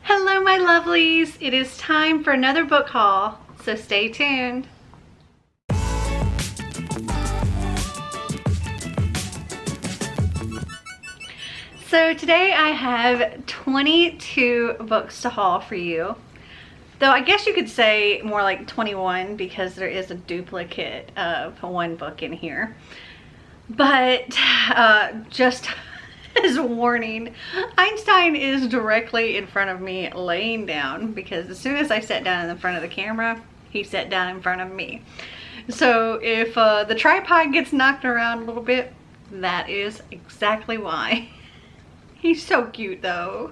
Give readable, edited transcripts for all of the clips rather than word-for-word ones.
Hello my lovelies, it is time for another book haul, so stay tuned. So today I have 22 books to haul for you. Though I guess you could say more like 21 because there is a duplicate of one book in here. But just as a warning, Einstein is directly in front of me laying down because as soon as I sat down in front of the camera, he sat down in front of me. So if the tripod gets knocked around a little bit, that is exactly why. He's so cute though.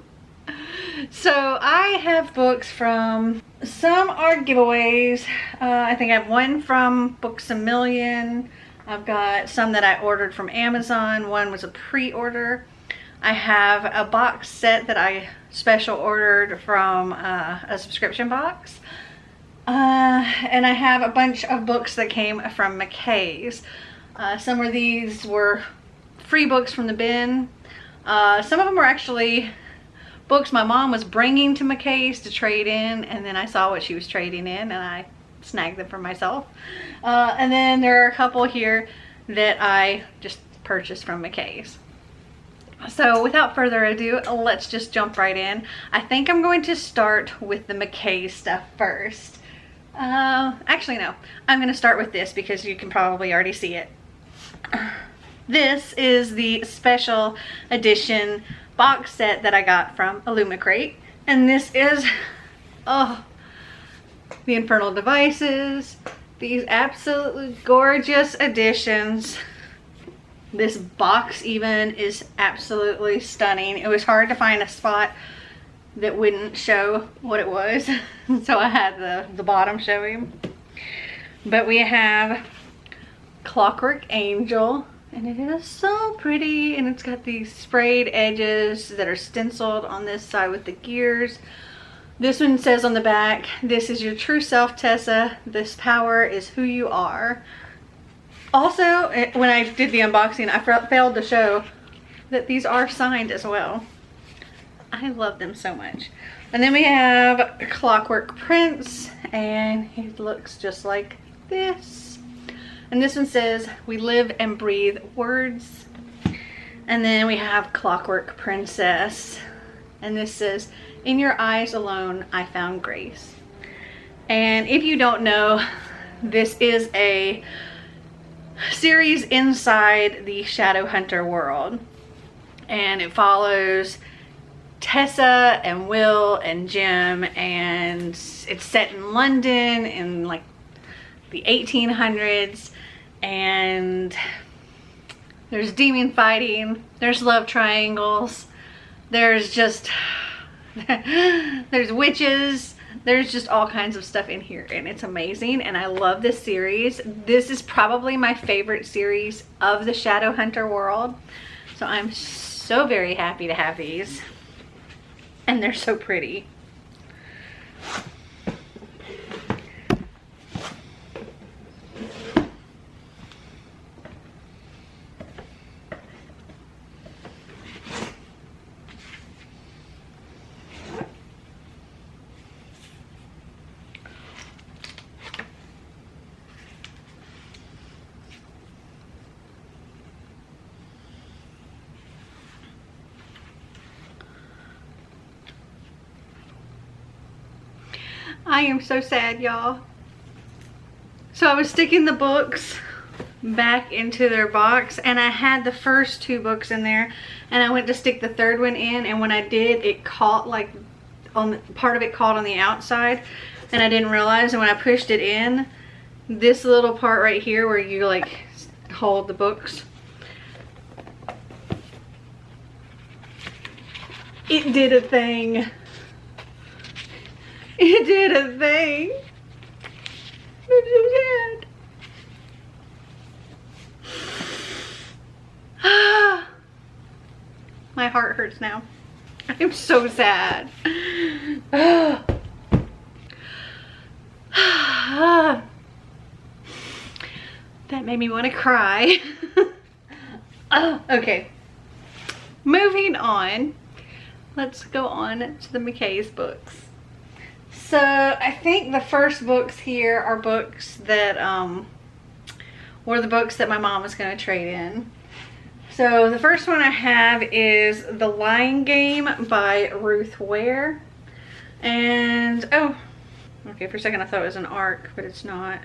So I have books from, some are giveaways. I think I have one from Books A Million. I've got some that I ordered from Amazon. One was a pre-order. I have a box set that I special ordered from a subscription box. And I have a bunch of books that came from McKay's. Some of these were free books from the bin. Some of them were actually books my mom was bringing to McKay's to trade in, and then I saw what she was trading in and I snagged them for myself. And then there are a couple here that I just purchased from McKay's. So without further ado, let's just jump right in. I think I'm going to start with the McKay stuff first. Actually no, I'm going to start with this because you can probably already see it. This is the special edition box set that I got from Illumicrate, and this is the Infernal Devices, these absolutely gorgeous editions. This box even is absolutely stunning. It was hard to find a spot that wouldn't show what it was, so I had the bottom showing. But we have Clockwork Angel, and it is so pretty, and it's got these sprayed edges that are stenciled on this side with the gears. This one says on the back, "This is your true self, Tessa. This power is who you are." Also, when I did the unboxing, I failed to show that these are signed as well. I love them so much. And then we have Clockwork Prince, and he looks just like this. And this one says, "We live and breathe words." And then we have Clockwork Princess, and this says, "In your eyes alone, I found grace." And if you don't know, this is a series inside the Shadowhunter world, and it follows Tessa and Will and Jim, and it's set in London in like the 1800s, and there's demon fighting, there's love triangles, there's just there's witches, there's just all kinds of stuff in here, and it's amazing, and I love this series. This is probably my favorite series of the Shadowhunter world, so I'm so very happy to have these, and they're so pretty. I am so sad, y'all. So I was sticking the books back into their box, and I had the first two books in there, and I went to stick the third one in, and when I did, it caught like on part of it caught on the outside, and I didn't realize, and when I pushed it in, this little part right here where you like hold the books, it did a thing. It did a thing. I'm so sad. My heart hurts now. I'm so sad. That made me want to cry. Okay. Moving on. let's go on to the McKay's books. So I think the first books here are books that were the books that my mom was going to trade in. So the first one I have is The Lying Game by Ruth Ware. And oh, okay, for a second I thought it was an ARC, but it's not.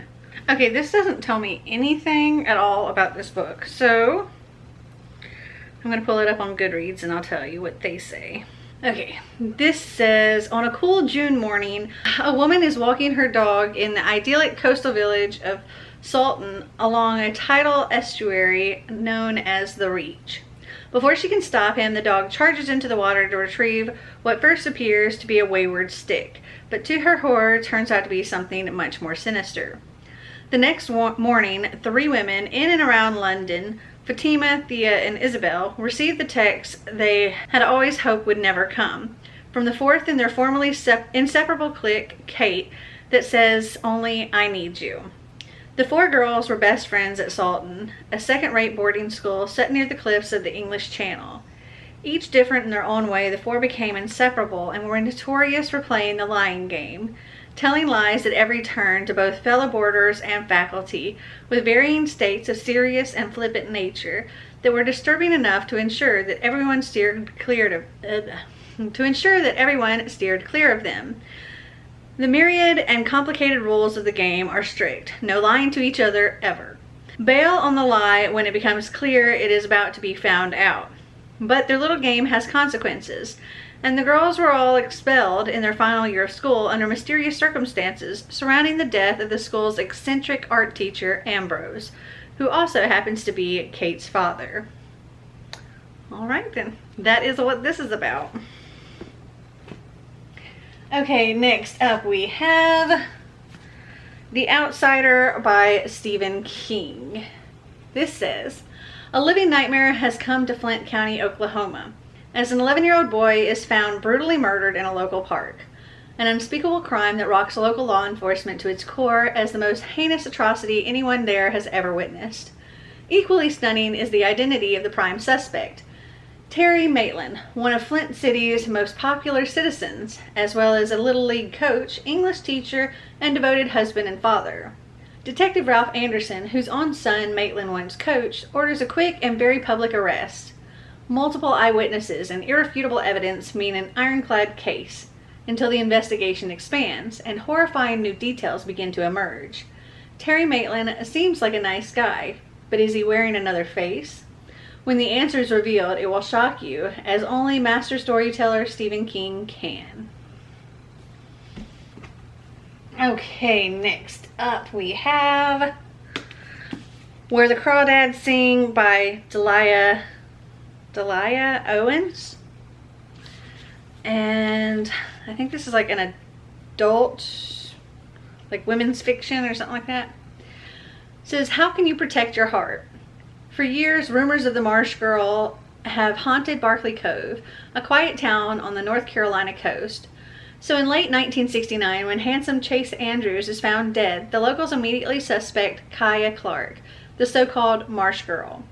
Okay, this doesn't tell me anything at all about this book, so I'm gonna pull it up on Goodreads and I'll tell you what they say. Okay, this says, on a cool June morning, a woman is walking her dog in the idyllic coastal village of Salton along a tidal estuary known as the Reach. Before she can stop him, the dog charges into the water to retrieve what first appears to be a wayward stick, but to her horror turns out to be something much more sinister. The next morning, 3 women in and around London, Fatima, Thea, and Isabel, received the text they had always hoped would never come, from the fourth in their formerly inseparable clique, Kate, that says only, "I need you." The 4 girls were best friends at Salton, a second-rate boarding school set near the cliffs of the English Channel. Each different in their own way, the 4 became inseparable and were notorious for playing the lying game, telling lies at every turn to both fellow boarders and faculty, with varying states of serious and flippant nature that were disturbing enough to ensure that everyone steered clear of them. The myriad and complicated rules of the game are strict. No lying to each other ever. Bail on the lie when it becomes clear it is about to be found out. But their little game has consequences, and the girls were all expelled in their final year of school under mysterious circumstances surrounding the death of the school's eccentric art teacher, Ambrose, who also happens to be Kate's father. All right then, that is what this is about. Okay, next up we have The Outsider by Stephen King. This says, a living nightmare has come to Flint County, Oklahoma, as an 11-year-old boy is found brutally murdered in a local park. An unspeakable crime that rocks local law enforcement to its core as the most heinous atrocity anyone there has ever witnessed. Equally stunning is the identity of the prime suspect, Terry Maitland, one of Flint City's most popular citizens, as well as a Little League coach, English teacher, and devoted husband and father. Detective Ralph Anderson, whose own son Maitland once coached, orders a quick and very public arrest. Multiple eyewitnesses and irrefutable evidence mean an ironclad case, until the investigation expands and horrifying new details begin to emerge. Terry Maitland seems like a nice guy, but is he wearing another face? When the answer is revealed, it will shock you, as only master storyteller Stephen King can. Okay, next up we have Where the Crawdads Sing by Delia Owens. And I think this is like an adult, like women's fiction or something like that. It says, how can you protect your heart? For years, rumors of the Marsh Girl have haunted Barclay Cove, a quiet town on the North Carolina coast. So in late 1969, when handsome Chase Andrews is found dead, the locals immediately suspect Kaya Clark, the so-called Marsh Girl.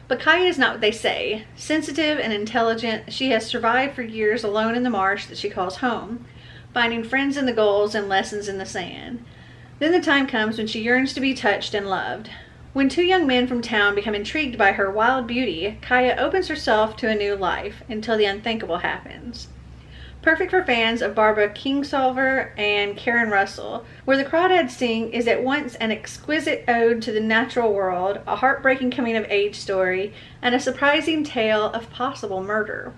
But Kaya is not what they say. Sensitive and intelligent, she has survived for years alone in the marsh that she calls home, finding friends in the gulls and lessons in the sand. Then the time comes when she yearns to be touched and loved. When 2 young men from town become intrigued by her wild beauty, Kaya opens herself to a new life until the unthinkable happens. Perfect for fans of Barbara Kingsolver and Karen Russell, Where the Crawdads Sing is at once an exquisite ode to the natural world, a heartbreaking coming-of-age story, and a surprising tale of possible murder.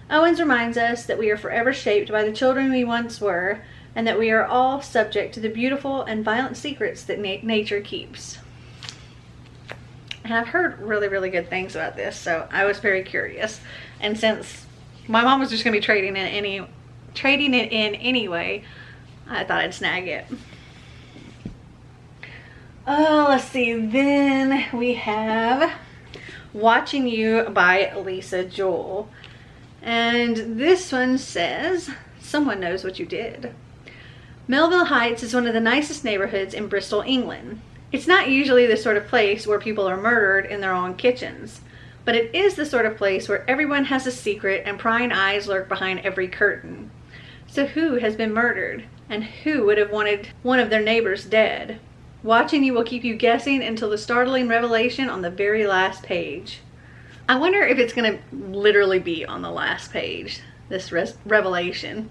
Owens reminds us that we are forever shaped by the children we once were, and that we are all subject to the beautiful and violent secrets that nature keeps. And I've heard really, really good things about this, so I was very curious. And since my mom was just going to be trading it in anyway, I thought I'd snag it. Oh, let's see. Then we have Watching You by Lisa Joel. And this one says, someone knows what you did. Melville Heights is one of the nicest neighborhoods in Bristol, England. It's not usually the sort of place where people are murdered in their own kitchens, but it is the sort of place where everyone has a secret and prying eyes lurk behind every curtain. So who has been murdered? And who would have wanted one of their neighbors dead? Watching you will keep you guessing until the startling revelation on the very last page. I wonder if it's going to literally be on the last page, this revelation.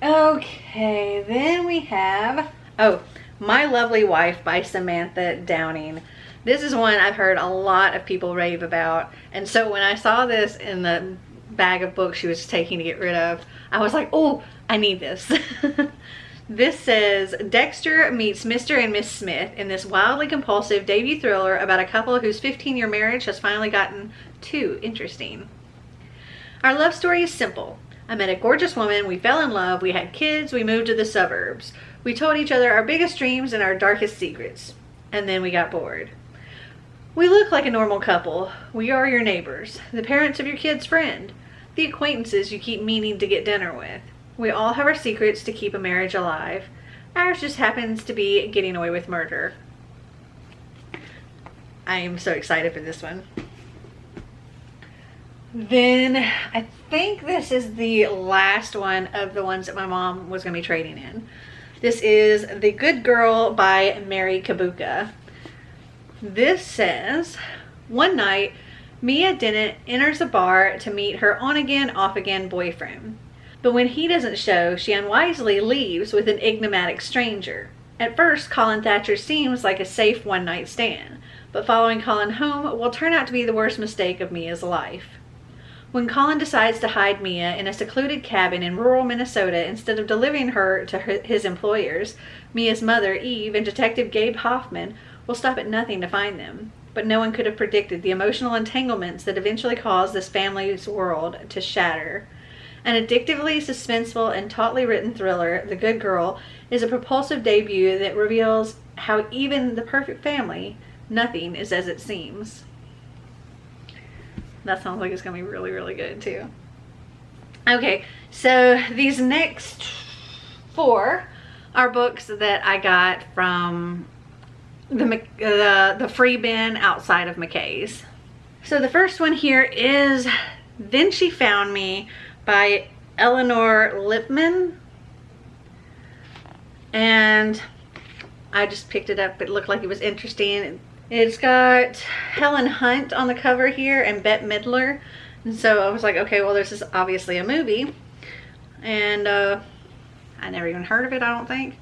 Okay, then we have, My Lovely Wife by Samantha Downing. This is one I've heard a lot of people rave about. And so when I saw this in the bag of books she was taking to get rid of, I was like, oh, I need this. This says, Dexter meets Mr. and Miss Smith in this wildly compulsive debut thriller about a couple whose 15-year marriage has finally gotten too interesting. Our love story is simple. I met a gorgeous woman, we fell in love, we had kids, we moved to the suburbs. We told each other our biggest dreams and our darkest secrets. And then we got bored. We look like a normal couple. We are your neighbors, the parents of your kid's friend, the acquaintances you keep meaning to get dinner with. We all have our secrets to keep a marriage alive. Ours just happens to be getting away with murder. I am so excited for this one. Then I think this is the last one of the ones that my mom was going to be trading in. This is The Good Girl by Mary Kabuka. This says, one night, Mia Dennett enters a bar to meet her on-again, off-again boyfriend. But when he doesn't show, she unwisely leaves with an enigmatic stranger. At first, Colin Thatcher seems like a safe one-night stand, but following Colin home will turn out to be the worst mistake of Mia's life. When Colin decides to hide Mia in a secluded cabin in rural Minnesota instead of delivering her to his employers, Mia's mother, Eve, and Detective Gabe Hoffman will stop at nothing to find them. But no one could have predicted the emotional entanglements that eventually cause this family's world to shatter. An addictively suspenseful and tautly written thriller, The Good Girl, is a propulsive debut that reveals how even the perfect family, nothing is as it seems. That sounds like it's going to be really, really good too. Okay, so these next 4 are books that I got from the free bin outside of McKay's. So the first one here is Then She Found Me by Eleanor Lipman. And I just picked it up. It looked like it was interesting. It's got Helen Hunt on the cover here and Bette Midler. And so I was like, okay, well, this is obviously a movie. And I never even heard of it, I don't think.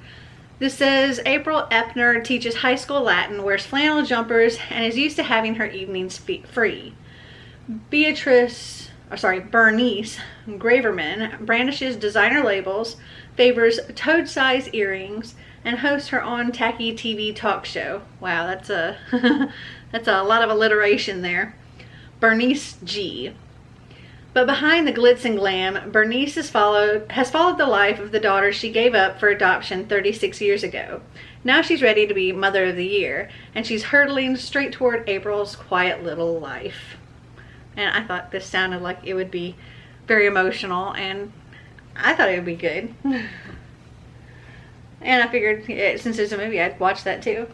This says, April Epner teaches high school Latin, wears flannel jumpers, and is used to having her evenings free. Bernice Graverman brandishes designer labels, favors toad-sized earrings, and hosts her own tacky TV talk show. Wow, that's a that's a lot of alliteration there. Bernice G. But behind the glitz and glam, Bernice has followed the life of the daughter she gave up for adoption 36 years ago. Now she's ready to be Mother of the Year, and she's hurtling straight toward April's quiet little life. And I thought this sounded like it would be very emotional, and I thought it would be good. And I figured, since it's a movie, I'd watch that too.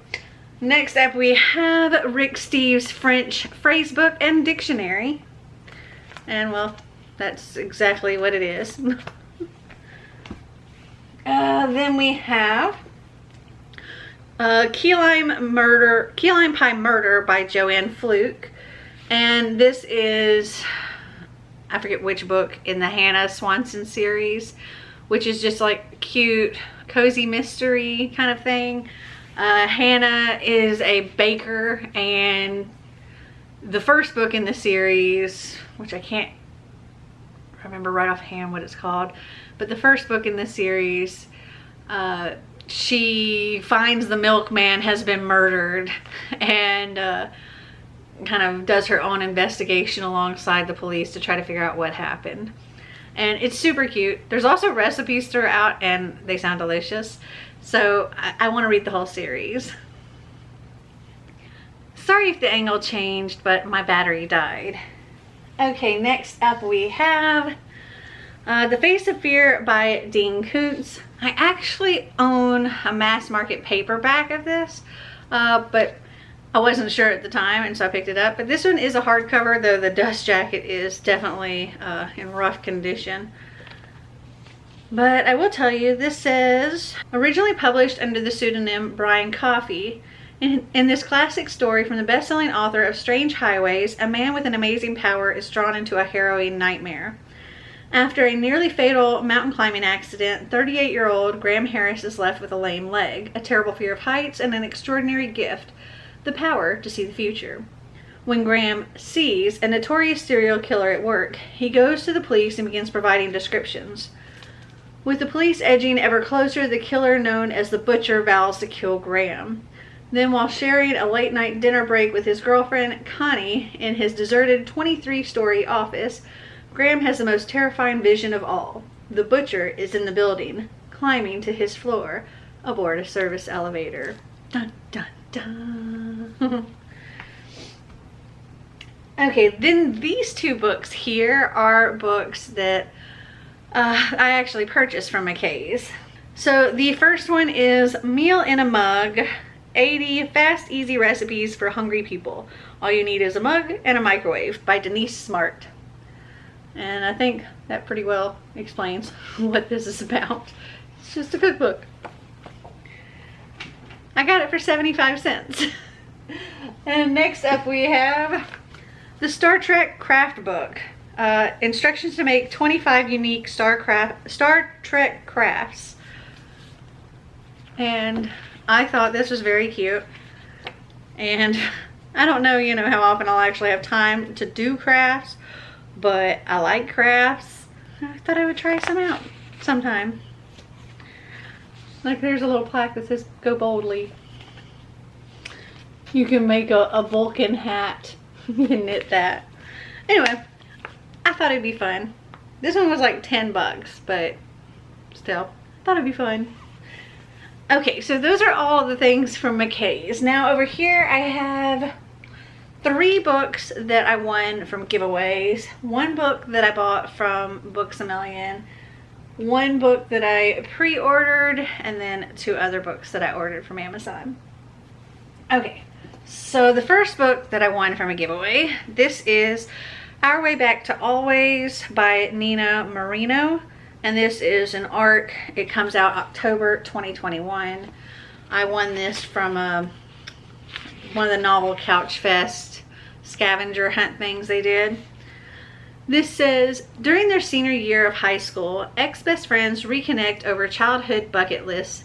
Next up, we have Rick Steves' French Phrasebook and Dictionary. And, well, that's exactly what it is. Then we have Key Lime Pie Murder by Joanne Fluke. And this is, I forget which book in the Hannah Swanson series, which is just like cute, cozy mystery kind of thing. Hannah is a baker, and the first book in the series, which I can't remember right offhand what it's called, but the first book in the series, she finds the milkman has been murdered, and kind of does her own investigation alongside the police to try to figure out what happened. And it's super cute. There's also recipes throughout, and they sound delicious. So I want to read the whole series. Sorry if the angle changed, but my battery died. Okay, next up we have The Face of Fear by Dean Koontz. I actually own a mass market paperback of this, but I wasn't sure at the time, and so I picked it up. But this one is a hardcover, though the dust jacket is definitely in rough condition. But I will tell you, this says, originally published under the pseudonym Brian Coffey, in this classic story from the best-selling author of Strange Highways, a man with an amazing power is drawn into a harrowing nightmare. After a nearly fatal mountain climbing accident, 38-year-old Graham Harris is left with a lame leg, a terrible fear of heights, and an extraordinary gift, the power to see the future. When Graham sees a notorious serial killer at work, he goes to the police and begins providing descriptions. With the police edging ever closer, the killer known as the Butcher vows to kill Graham. Then, while sharing a late-night dinner break with his girlfriend, Connie, in his deserted 23-story office, Graham has the most terrifying vision of all. The Butcher is in the building, climbing to his floor aboard a service elevator. Dun, dun, dun. Okay, then these two books here are books that I actually purchased from McKay's. So the first one is Meal in a Mug, 80 Fast, Easy Recipes for Hungry People. All you need is a mug and a microwave by Denise Smart. And I think that pretty well explains what this is about. It's just a cookbook. I got it for 75 cents. And next up we have the Star Trek Craft Book. Instructions to make 25 unique Star Trek crafts. And I thought this was very cute. And I don't know, how often I'll actually have time to do crafts, but I like crafts. I thought I would try some out sometime. Like, there's a little plaque that says, "Go boldly." You can make a Vulcan hat. You can knit that. Anyway, I thought it'd be fun. This one was like 10 bucks, but still, I thought it'd be fun. Okay, so those are all the things from McKay's. Now over here I have 3 books that I won from giveaways. 1 book that I bought from Books A Million. 1 book that I pre-ordered, and then 2 other books that I ordered from Amazon. Okay, so the first book that I won from a giveaway, this is Our Way Back to Always by Nina Marino. And this is an ARC. It comes out October 2021. I won this from one of the Novel Couch Fest scavenger hunt things they did. This says, during their senior year of high school, ex-best friends reconnect over childhood bucket list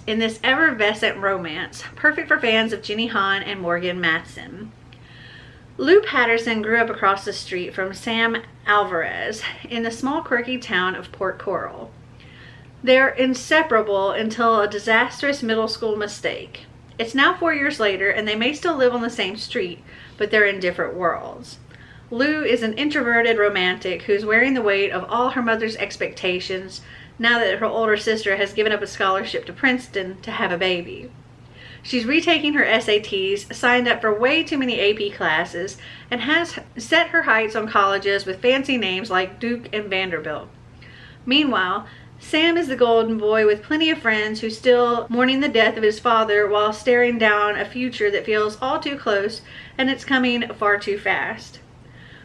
in this effervescent romance, perfect for fans of Jenny Han and Morgan Matson. Lou Patterson grew up across the street from Sam Alvarez in the small quirky town of Port Coral. They're inseparable until a disastrous middle school mistake. It's now 4 years later and they may still live on the same street, but they're in different worlds. Lou is an introverted romantic who's wearing the weight of all her mother's expectations now that her older sister has given up a scholarship to Princeton to have a baby. She's retaking her SATs, signed up for way too many AP classes, and has set her heights on colleges with fancy names like Duke and Vanderbilt. Meanwhile, Sam is the golden boy with plenty of friends who's still mourning the death of his father while staring down a future that feels all too close and it's coming far too fast.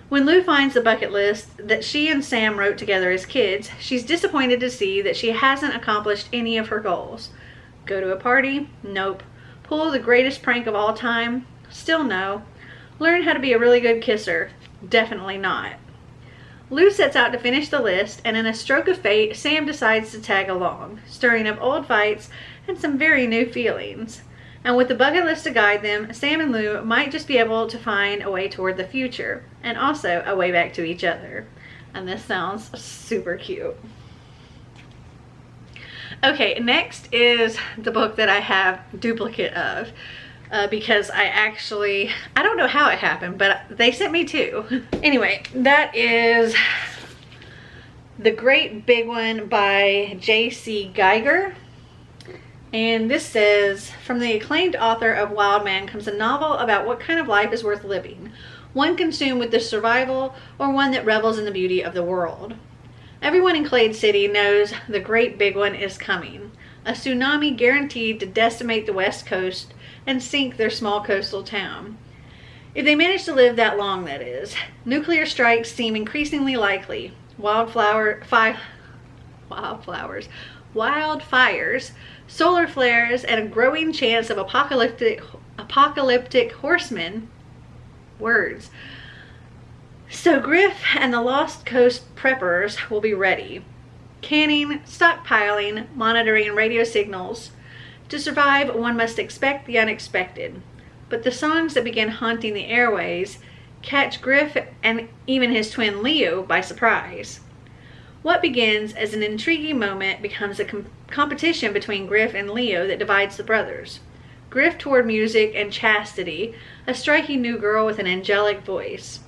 When Lou finds the bucket list that she and Sam wrote together as kids, she's disappointed to see that she hasn't accomplished any of her goals. Go to a party? Nope. Pull the greatest prank of all time? Still no. Learn how to be a really good kisser? Definitely not. Lou sets out to finish the list, and in a stroke of fate, Sam decides to tag along, stirring up old fights and some very new feelings. And with the bucket list to guide them, Sam and Lou might just be able to find a way toward the future, and also a way back to each other. And this sounds super cute. Okay, next is the book that I have duplicate of because I don't know how it happened, but they sent me 2. Anyway, that is The Great Big One by J.C. Geiger. And this says, from the acclaimed author of Wild Man comes a novel about what kind of life is worth living, one consumed with the survival or one that revels in the beauty of the world. Everyone in Clade City knows the Great Big One is coming, a tsunami guaranteed to decimate the West Coast and sink their small coastal town. If they manage to live that long, that is. Nuclear strikes seem increasingly likely. Wildfires, solar flares, and a growing chance of apocalyptic horsemen. Words. So Griff and the Lost Coast preppers will be ready. Canning, stockpiling, monitoring radio signals. To survive, one must expect the unexpected. But the songs that begin haunting the airways catch Griff and even his twin Leo by surprise. What begins as an intriguing moment becomes a competition between Griff and Leo that divides the brothers. Griff toward music and chastity, a striking new girl with an angelic voice.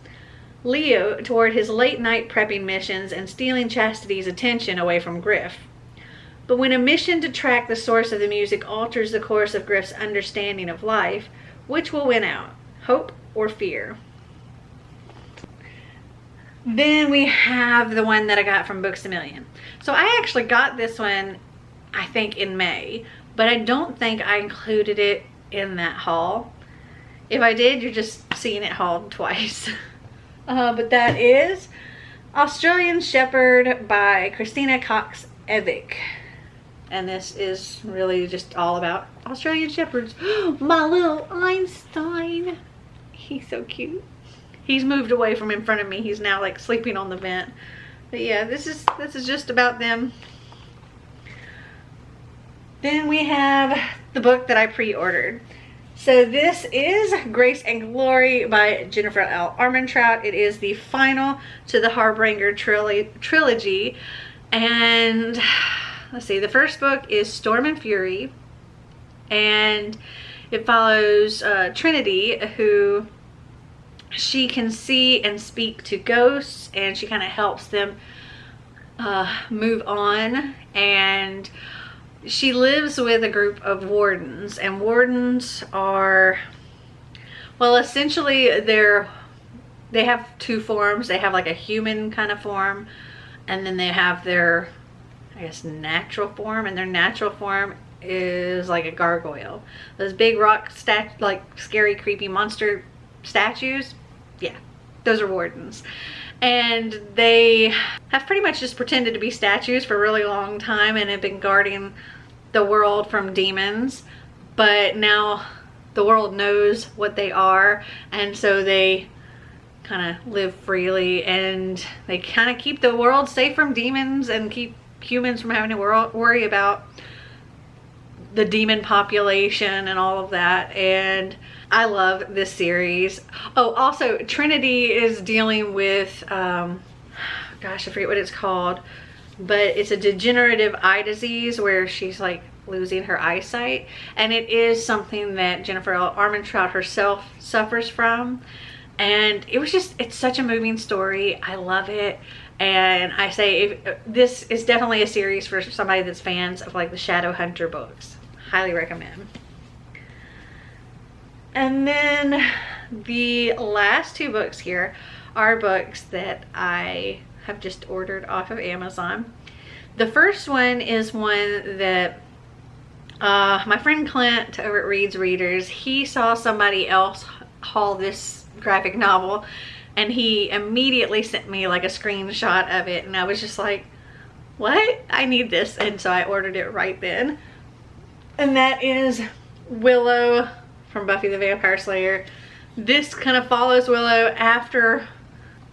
Leo toward his late-night prepping missions and stealing Chastity's attention away from Griff. But when a mission to track the source of the music alters the course of Griff's understanding of life, which will win out, hope or fear? Then we have the one that I got from Books A Million. So I actually got this one, I think, in May, but I don't think I included it in that haul. If I did, you're just seeing it hauled twice. But that is Australian Shepherd by Christina Cox Evick. And this is really just all about Australian Shepherds. My little Einstein. He's so cute. He's moved away from in front of me. He's now like sleeping on the vent. But yeah, this is just about them. Then we have the book that I pre-ordered. So this is Grace and Glory by Jennifer L. Armentrout. It is the final to the Harbinger trilogy. And let's see, the first book is Storm and Fury. And it follows Trinity, who she can see and speak to ghosts, and she kind of helps them move on. And she lives with a group of wardens, and wardens are, well, essentially they have two forms. They have like a human kind of form, and then they have their, I guess, natural form, and their natural form is like a gargoyle. Those big rock like scary, creepy monster statues. Yeah, those are wardens. And they have pretty much just pretended to be statues for a really long time and have been guarding the world from demons. But now the world knows what they are, and so they kind of live freely, and they kind of keep the world safe from demons and keep humans from having to worry about the demon population and all of that. And I love this series. Oh, also Trinity is dealing with gosh, I forget what it's called, but it's a degenerative eye disease where she's like losing her eyesight, and it is something that Jennifer L. Armentrout herself suffers from. And it's such a moving story. I love it. And I say, this is definitely a series for somebody that's fans of like the Shadowhunter books. Highly recommend. And then the last two books here are books that I have just ordered off of Amazon. The first one is one that my friend Clint over at Reads Readers, he saw somebody else haul this graphic novel, and he immediately sent me like a screenshot of it, and I was just like, what? I need this. And so I ordered it right then. And that is Willow from Buffy the Vampire Slayer. This kind of follows Willow after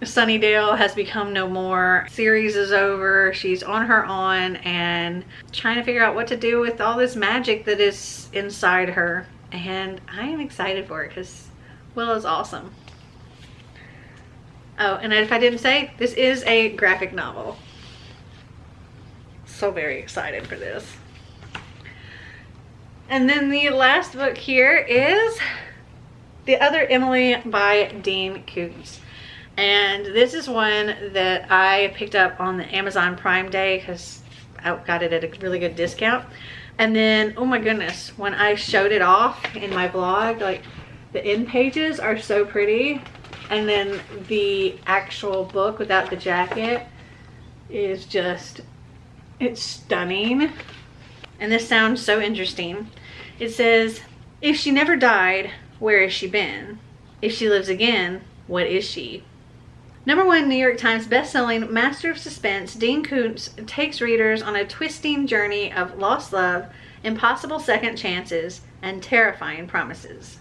Sunnydale has become no more. Series is over. She's on her own and trying to figure out what to do with all this magic that is inside her. And I am excited for it because Willow's awesome. Oh, and if I didn't say, this is a graphic novel. So very excited for this. And then the last book here is The Other Emily by Dean Koontz. And this is one that I picked up on the Amazon Prime Day because I got it at a really good discount. And then, oh my goodness, when I showed it off in my vlog, like the end pages are so pretty. And then the actual book without the jacket is just, it's stunning. And this sounds so interesting. It says, If she never died, where has she been? If she lives again, what is she? #1 New York Times bestselling master of suspense, Dean Koontz takes readers on a twisting journey of lost love, impossible second chances, and terrifying promises.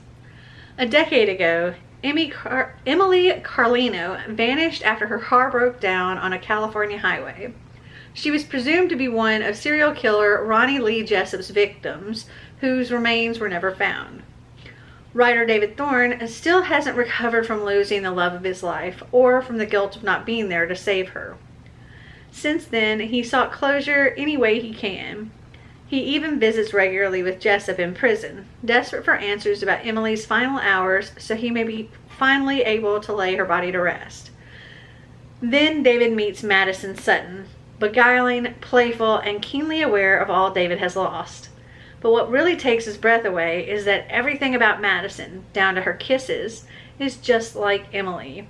A decade ago, Emily Carlino vanished after her car broke down on a California highway. She was presumed to be one of serial killer Ronnie Lee Jessup's victims, whose remains were never found. Writer David Thorne still hasn't recovered from losing the love of his life or from the guilt of not being there to save her. Since then, he sought closure any way he can. He even visits regularly with Jessup in prison, desperate for answers about Emily's final hours so he may be finally able to lay her body to rest. Then David meets Madison Sutton, beguiling, playful, and keenly aware of all David has lost. But what really takes his breath away is that everything about Madison, down to her kisses, is just like Emily.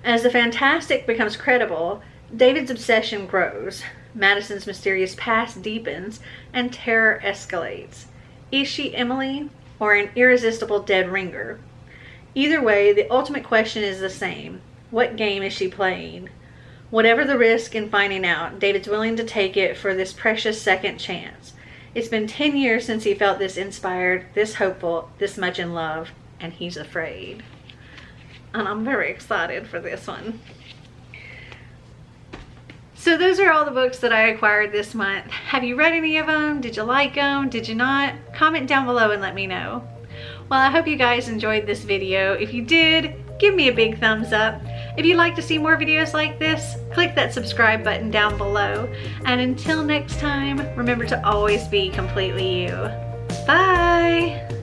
As the fantastic becomes credible, David's obsession grows. Madison's mysterious past deepens, and terror escalates. Is she Emily, or an irresistible dead ringer? Either way, the ultimate question is the same. What game is she playing? Whatever the risk in finding out, David's willing to take it for this precious second chance. It's been 10 years since he felt this inspired, this hopeful, this much in love, and he's afraid. And I'm very excited for this one. So those are all the books that I acquired this month. Have you read any of them? Did you like them? Did you not? Comment down below and let me know. Well, I hope you guys enjoyed this video. If you did, give me a big thumbs up. If you'd like to see more videos like this, click that subscribe button down below. And until next time, remember to always be completely you. Bye!